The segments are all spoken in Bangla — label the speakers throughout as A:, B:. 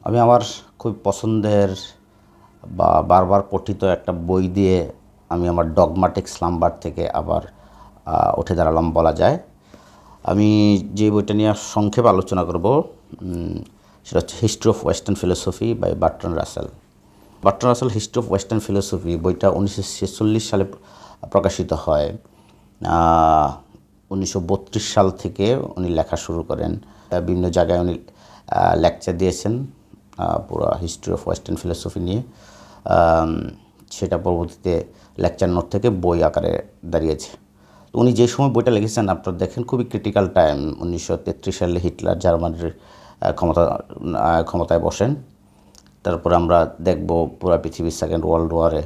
A: আমি আমার খুব পছন্দের বা বারবার পঠিত একটা বই দিয়ে আমি আমার ডগমাটিক স্লাম্বার থেকে আবার উঠে দাঁড়ালাম বলা যায়। আমি যে বইটা নিয়ে সংক্ষেপে আলোচনা করব সেটা হচ্ছে History of Western Philosophy by Bertrand Russell. Bertrand Russell History of Western Philosophy বইটা 1946 সালে প্রকাশিত হয়। 1932 সাল থেকে উনি লেখা শুরু করেন। বিভিন্ন জায়গায় উনি লেকচার দিয়েছেন পুরো হিস্ট্রি অফ ওয়েস্টার্ন ফিলোসফি নিয়ে। সেটা পরবর্তীতে লেকচার নোট থেকে বই আকারে দাঁড়িয়েছে। উনি যে সময় বইটা লিখেছেন আপনারা দেখেন খুবই ক্রিটিক্যাল টাইম। 1933 সালে হিটলার জার্মানির ক্ষমতায় বসেন। তারপরে আমরা দেখব পুরো পৃথিবী সেকেন্ড ওয়ার্ল্ড ওয়ারে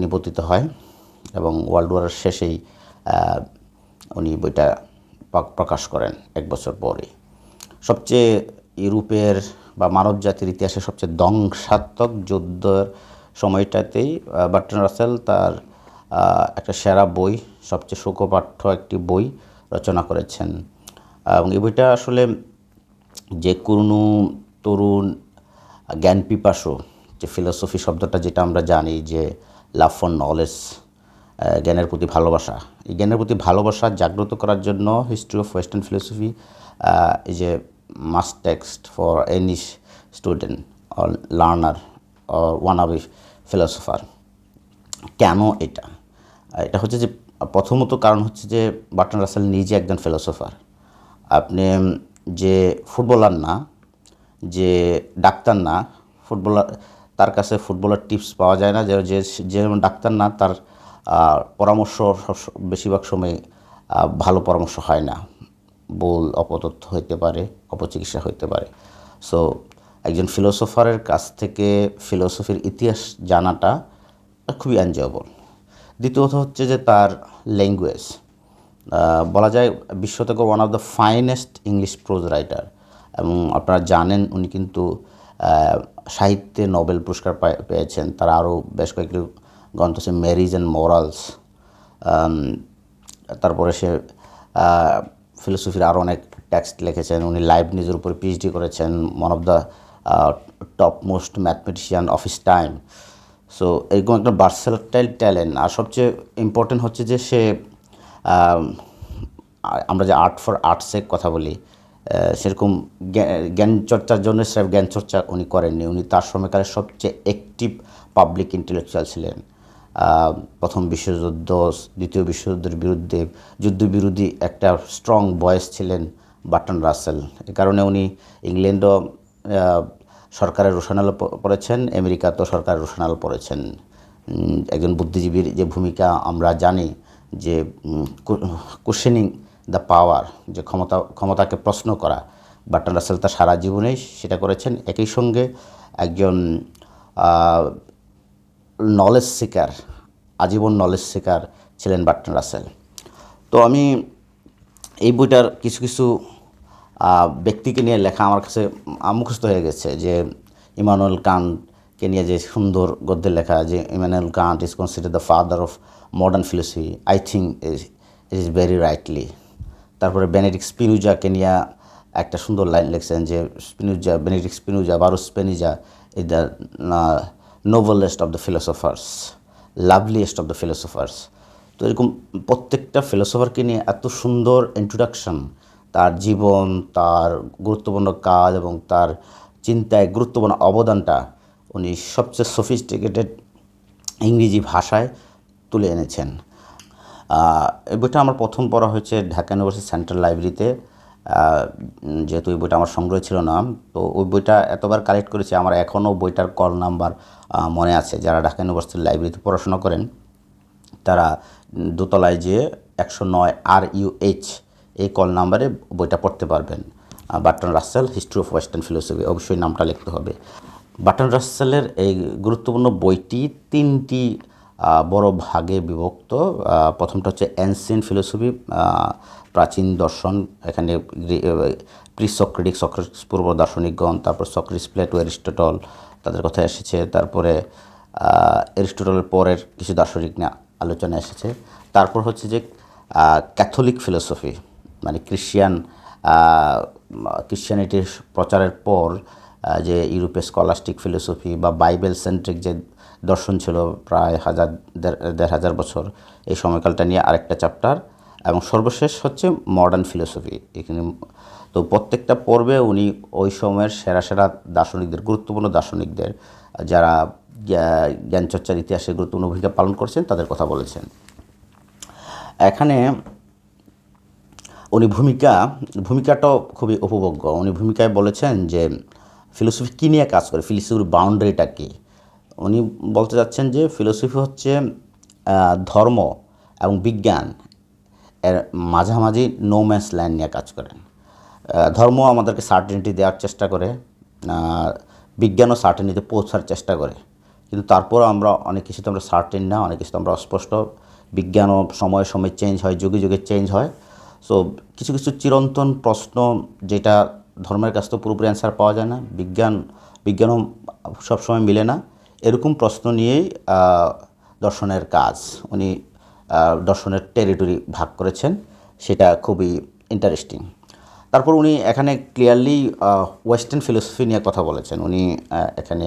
A: নিপতিত হয় এবং ওয়ার্ল্ড ওয়ারের শেষেই উনি বইটা প্রকাশ করেন এক বছর পরে। সবচেয়ে ইউরোপের বা মানব জাতির ইতিহাসে সবচেয়ে ধ্বংসাত্মক যুদ্ধের সময়টাতেই বার্ট্রান্ড রাসেল তার একটা সেরা বই, সবচেয়ে শোকপাঠ্য একটি বই রচনা করেছেন। এবং এই বইটা আসলে যে কোনো তরুণ জ্ঞান পিপাসু, যে ফিলোসফি শব্দটা যেটা আমরা জানি যে লাভ ফর নলেজ, জ্ঞানের প্রতি ভালোবাসা, এই জ্ঞানের প্রতি ভালোবাসা জাগ্রত করার জন্য history of Western philosophy is a must text for any student or learner or one of A philosopher. কেন এটা? এটা হচ্ছে যে প্রথমত কারণ হচ্ছে যে বার্ট্রান্ড রাসেল নিজে একজন ফিলোসফার। আপনি যে ফুটবলার না, যে ডাক্তার না, ফুটবলার তার কাছে ফুটবলার টিপস পাওয়া যায় না, যে ডাক্তার না তার পরামর্শ বেশিরভাগ সময় ভালো পরামর্শ হয় না, ভুল অপতথ্য হইতে পারে, অপচিকিৎসা হইতে পারে। সো একজন ফিলোসফারের কাছ থেকে ফিলোসফির ইতিহাস জানাটা খুবই এনজয়েবল। দ্বিতীয়ত হচ্ছে যে তার ল্যাঙ্গুয়েজ, বলা যায় বিশ্ব থেকে one of the finest English pros writer. এবং আপনারা জানেন উনি কিন্তু সাহিত্যে নোবেল পুরস্কার পেয়েছেন। তার আরও বেশ কয়েকটি গ্রন্থ আছে, ম্যারিজ অ্যান্ড মোরালস। তারপরে সে ফিলোসফির আরও অনেক টেক্সট লিখেছেন। উনি লাইবনিজের উপরে পিএইচডি করেছেন, one of the top most mathematician of his time. So এরকম একটা ভার্সেটাইল ট্যালেন্ট। আর সবচেয়ে ইম্পর্টেন্ট হচ্ছে যে সে, আমরা যে আর্ট ফর আর্টসের কথা বলি, সেরকম জ্ঞান চর্চার জন্য স্রেফ জ্ঞান চর্চা উনি করেননি। উনি তার সময়কালে সবচেয়ে অ্যাক্টিভ পাবলিক ইন্টেলেকচুয়াল ছিলেন। প্রথম বিশ্বযুদ্ধ, দ্বিতীয় বিশ্বযুদ্ধের বিরুদ্ধে যুদ্ধবিরোধী একটা স্ট্রং ভয়েস ছিলেন বার্ট্রান্ড রাসেল। এ কারণে উনি ইংল্যান্ডও সরকারের রোশনাল পড়েছেন, আমেরিকাতেও সরকারের রোশনাল পড়েছেন। একজন বুদ্ধিজীবীর যে ভূমিকা আমরা জানি, যে কোশ্চেনিং দ্য পাওয়ার, যে ক্ষমতাকে প্রশ্ন করা, বার্ট্রান্ড রাসেল তার সারা জীবনেই সেটা করেছেন। একই সঙ্গে একজন নলেজ সিকার, আজীবন নলেজ সিকার ছিলেন বার্ট্রান্ড রাসেল। তো আমি এই বইটার কিছু কিছু ব্যক্তিকে নিয়ে লেখা আমার কাছে মুখস্থ হয়ে গেছে। যে ইমানুয়েল কান্টকে নিয়ে যে সুন্দর গদ্যের লেখা, যে Immanuel Kant is consider the father of modern philosophy, I think is very rightly. তারপরে বেনেডিক্ট স্পিনোজাকে নিয়ে একটা সুন্দর লাইন লিখছেন যে Benedict Spinoza, Baruch Spinoza is the noblest of the philosophers, loveliest of the philosophers. তো এরকম প্রত্যেকটা ফিলোসফারকে নিয়ে এত সুন্দর ইন্ট্রোডাকশন, তার জীবন, তার গুরুত্বপূর্ণ কাজ এবং তার চিন্তায় গুরুত্বপূর্ণ অবদানটা উনি সবচেয়ে সফিস্টিকেটেড ইংরেজি ভাষায় তুলে এনেছেন। এই বইটা আমার প্রথম পড়া হয়েছে ঢাকা ইউনিভার্সিটি সেন্ট্রাল লাইব্রেরিতে। যেহেতু এই বইটা আমার সংগ্রহে ছিল না, তো ওই বইটা এতবার কালেক্ট করেছি আমার এখনও বইটার কল নাম্বার মনে আছে। যারা ঢাকা ইউনিভার্সিটির লাইব্রেরিতে পড়াশোনা করেন তারা দোতলায় যে 109 RUH এই কল নাম্বারে বইটা পড়তে পারবেন। Bertrand Russell History of Western philosophy, অবশ্যই নামটা লিখতে হবে। বার্ট্রান্ড রাসেলের এই গুরুত্বপূর্ণ বইটি 3টি বড় ভাগে বিভক্ত। প্রথমটা হচ্ছে অ্যানসিয়েন্ট ফিলোসফি, প্রাচীন দর্শন। এখানে প্রি সক্রেটিক, সক্রেটিস পূর্ব দার্শনিকগণ, তারপর সক্রেটিস, প্লেটো, অ্যারিস্টটল তাদের কথা এসেছে। তারপরে অ্যারিস্টটলের পরের কিছু দার্শনিক নিয়ে আলোচনা এসেছে। তারপর হচ্ছে যে ক্যাথলিক ফিলোসফি, মানে খ্রিস্টিয়ান ক্রিশ্চিয়ানিটির প্রচারের পর যে ইউরোপীয় স্কলাস্টিক ফিলোসফি বা বাইবেল সেন্ট্রিক যে দর্শন ছিল প্রায় দেড় হাজার বছর, এই সময়কালটা নিয়ে আরেকটা চ্যাপ্টার, এবং সর্বশেষ হচ্ছে মডার্ন ফিলোসফি। এখানে তো প্রত্যেকটা পর্বে উনি ওই সময়ের সেরা সেরা দার্শনিকদের, গুরুত্বপূর্ণ দার্শনিকদের যারা জ্ঞানচর্চার ইতিহাসে গুরুত্বপূর্ণ ভূমিকা পালন করছেন তাদের কথা বলেছেন। এখানে উনি ভূমিকাটাও খুবই উপভোগ্য। উনি ভূমিকায় বলেছেন যে ফিলোসফি কী নিয়ে কাজ করে, ফিলোসফির বাউন্ডারিটা কী। উনি বলতে চাচ্ছেন যে ফিলোসফি হচ্ছে ধর্ম এবং বিজ্ঞান এর মাঝামাঝি নো ম্যানস ল্যান্ড নিয়ে কাজ করেন। ধর্ম আমাদেরকে সার্টেনিটি দেওয়ার চেষ্টা করে, বিজ্ঞানও সার্টেনিটিতে পৌঁছার চেষ্টা করে, কিন্তু তারপরও আমরা অনেক কিছুতে আমরা সার্টেন না, অনেক কিছুতে আমরা অস্পষ্ট। বিজ্ঞানও সময়ে সময়ে চেঞ্জ হয়, যুগে যুগে চেঞ্জ হয়। সো কিছু কিছু চিরন্তন প্রশ্ন যেটা ধর্মের কাছ থেকে পুরোপুরি অ্যান্সার পাওয়া যায় না, বিজ্ঞানও সবসময় মিলে না, এরকম প্রশ্ন নিয়েই দর্শনের কাজ। উনি দর্শনের টেরিটরি ভাগ করেছেন, সেটা খুবই ইন্টারেস্টিং। তারপর উনি এখানে ক্লিয়ারলি ওয়েস্টার্ন ফিলোসফি নিয়ে কথা বলেছেন। উনি এখানে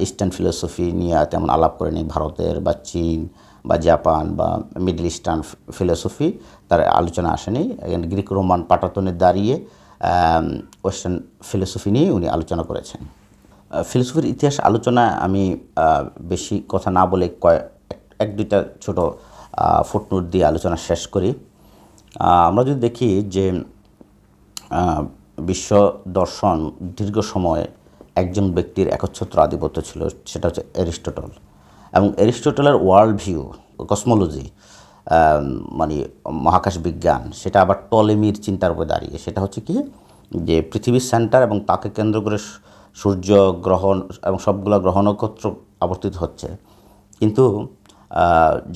A: ইস্টার্ন ফিলোসফি নিয়ে তেমন আলাপ করেনি। ভারতের বা চীন বা জাপান বা মিডল ইস্টার্ন ফিলোসফি তার আলোচনা আসেনি। এখানে গ্রিক রোমান পাটাতনে দাঁড়িয়ে ওয়েস্টার্ন ফিলোসফি নিয়ে উনি আলোচনা করেছেন। ফিলোসফির ইতিহাস আলোচনায় আমি বেশি কথা না বলে এক দুইটা ছোটো ফুটনোট দিয়ে আলোচনা শেষ করি। আমরা যদি দেখি যে বিশ্ব দর্শন দীর্ঘ সময় একজন ব্যক্তির একচ্ছত্র আধিপত্য ছিল, সেটা হচ্ছে অ্যারিস্টটল। এবং অ্যারিস্টটলের ওয়ার্ল্ড ভিউ, কসমোলজি, মানে মহাকাশ বিজ্ঞান, সেটা আবার টলেমির চিন্তার উপরে দাঁড়িয়ে। সেটা হচ্ছে কি যে পৃথিবীর সেন্টার এবং তাকে কেন্দ্র করে সূর্য, গ্রহ এবং সবগুলো গ্রহ নক্ষত্র আবর্তিত হচ্ছে। কিন্তু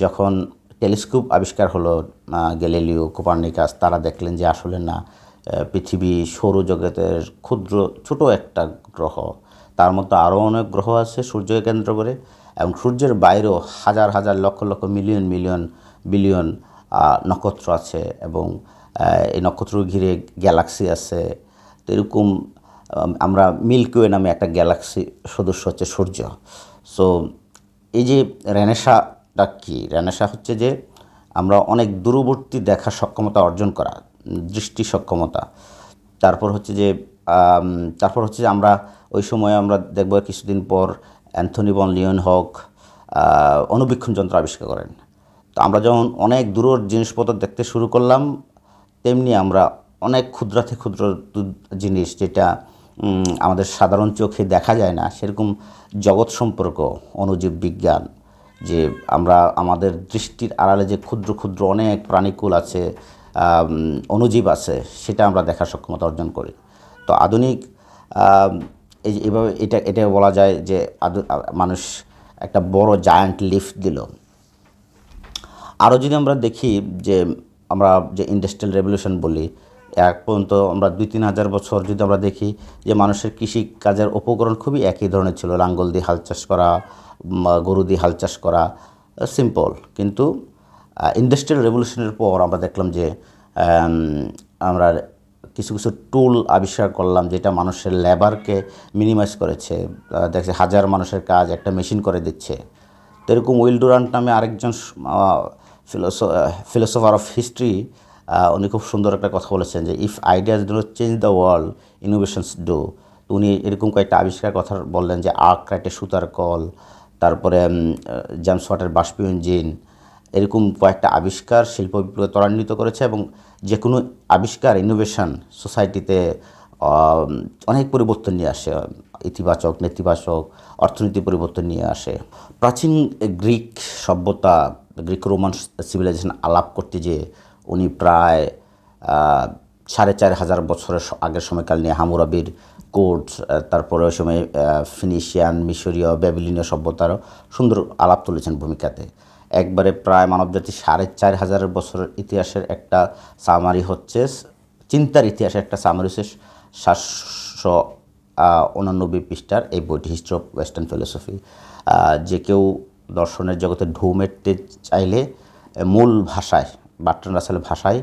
A: যখন টেলিস্কোপ আবিষ্কার হলো, গ্যালিলিও, কোপার্নিকাস, তারা দেখলেন যে আসলে না, পৃথিবী সৌরজগতের ক্ষুদ্র ছোট একটা গ্রহ, তার মধ্যে আরও অনেক গ্রহ আছে সূর্যকে কেন্দ্র করে, এবং সূর্যের বাইরেও হাজার হাজার lakh lakh million million billion নক্ষত্র আছে, এবং এই নক্ষত্র ঘিরে গ্যালাক্সি আছে। তো এরকম আমরা মিল্কি ওয়ে নামে একটা গ্যালাক্সি সদস্য হচ্ছে সূর্য। সো এই যে রেনেসাঁটা কি, রেনেসাঁ হচ্ছে যে আমরা অনেক দূরবর্তী দেখার সক্ষমতা অর্জন করা, দৃষ্টি সক্ষমতা। তারপর হচ্ছে যে আমরা ওই সময় আমরা দেখব কিছুদিন পর অ্যান্থনি বন লিওনহক অণুবীক্ষণ যন্ত্র আবিষ্কার করেন। তো আমরা যখন অনেক দূরের জিনিসপত্র দেখতে শুরু করলাম, তেমনি আমরা অনেক ক্ষুদ্রাতি ক্ষুদ্র জিনিস, যেটা আমাদের সাধারণ চোখে দেখা যায় না, সেরকম জগৎ সম্পর্ক, অণুজীব বিজ্ঞান, যে আমরা আমাদের দৃষ্টির আড়ালে যে ক্ষুদ্র ক্ষুদ্র অনেক প্রাণীকুল আছে, অণুজীব আছে, সেটা আমরা দেখার সক্ষমতা অর্জন করি। তো আধুনিক এইভাবে এটা বলা যায় যে মানুষ একটা বড় জায়ান্ট লিফট দিল। আরও যদি আমরা দেখি যে আমরা যে ইন্ডাস্ট্রিয়াল রেভলিউশন বলি, এক পর্যন্ত আমরা 2-3 হাজার বছর যদি আমরা দেখি যে মানুষের কৃষি কাজের উপকরণ খুবই একই ধরনের ছিল, লাঙ্গল দিয়ে হাল চাষ করা, গরু দিয়ে হাল চাষ করা, সিম্পল। কিন্তু ইন্ডাস্ট্রিয়াল রেভলিউশনের পর আমরা দেখলাম যে আমরা কিছু কিছু টুল আবিষ্কার করলাম, যেটা মানুষের লেবারকে মিনিমাইজ করেছে। দেখছে হাজার মানুষের কাজ একটা মেশিন করে দিচ্ছে। তো এরকম উইল ডুরান্ট নামে আরেকজন ফিলোসফার অফ হিস্ট্রি, উনি খুব সুন্দর একটা কথা বলেছেন যে if ideas do not change the world, innovations do. তো উনি এরকম কয়েকটা আবিষ্কার কথা বললেন, যে আর্করাইটের সুতার কল, তারপরে জেমস ওয়াটের বাষ্পীয় ইঞ্জিন, এরকম কয়েকটা আবিষ্কার শিল্প বিপ্লবে ত্বরান্বিত করেছে। এবং যে কোনো আবিষ্কার, ইনোভেশন সোসাইটিতে অনেক পরিবর্তন নিয়ে আসে, ইতিবাচক, নেতিবাচক, অর্থনীতি পরিবর্তন নিয়ে আসে। প্রাচীন গ্রিক সভ্যতা, গ্রিক রোমান সিভিলাইজেশন আলাপ করতে যে উনি প্রায় 4,500 বছরের আগের সময়কাল নিয়ে হামুরাবির কোড, তারপরে ওই সময় ফিনিশিয়ান, মিশরীয়, ব্যাবিলনীয় সভ্যতারও সুন্দর আলাপ তুলেছেন ভূমিকাতে। একবারে প্রায় মানবজাতি 4,500 বছরের ইতিহাসের একটা সামারি হচ্ছে, চিন্তার ইতিহাসের একটা সামারি হচ্ছে 789 পৃষ্ঠার এই বইটি, হিস্ট্রি অফ ওয়েস্টার্ন ফিলোসফি। যে কেউ দর্শনের জগতে ঢুঁ মেটতে চাইলে মূল ভাষায়, বার্ট্রান্ড রাসেলের ভাষায়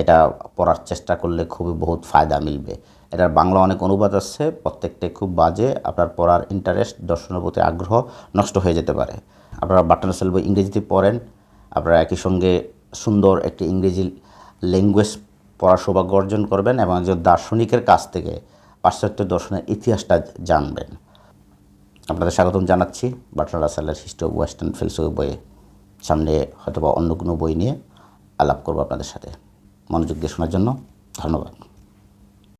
A: এটা পড়ার চেষ্টা করলে খুবই বহুত ফায়দা মিলবে। এটার বাংলা অনেক অনুবাদ আছে, প্রত্যেকটাই খুব বাজে, আপনার পড়ার ইন্টারেস্ট, দর্শনের প্রতি আগ্রহ নষ্ট হয়ে যেতে পারে। আপনারা বাট্টার রাসেল বই ইংরেজিতে পড়েন, আপনারা একই সঙ্গে সুন্দর একটি ইংরেজি ল্যাঙ্গুয়েজ পড়ার সৌভাগ্য অর্জন করবেন এবং একজন দার্শনিকের কাছ থেকে পাশ্চাত্য দর্শনের ইতিহাসটা জানবেন। আপনাদের স্বাগতম জানাচ্ছি বাট্টার রাসেলের হিস্ট্রি অফ ওয়েস্টার্ন ফিলসফি বইয়ে। সামনে হয়তোবা অন্য কোনো বই নিয়ে আলাপ করবো আপনাদের সাথে। মনোযোগ দিয়ে শোনার জন্য ধন্যবাদ।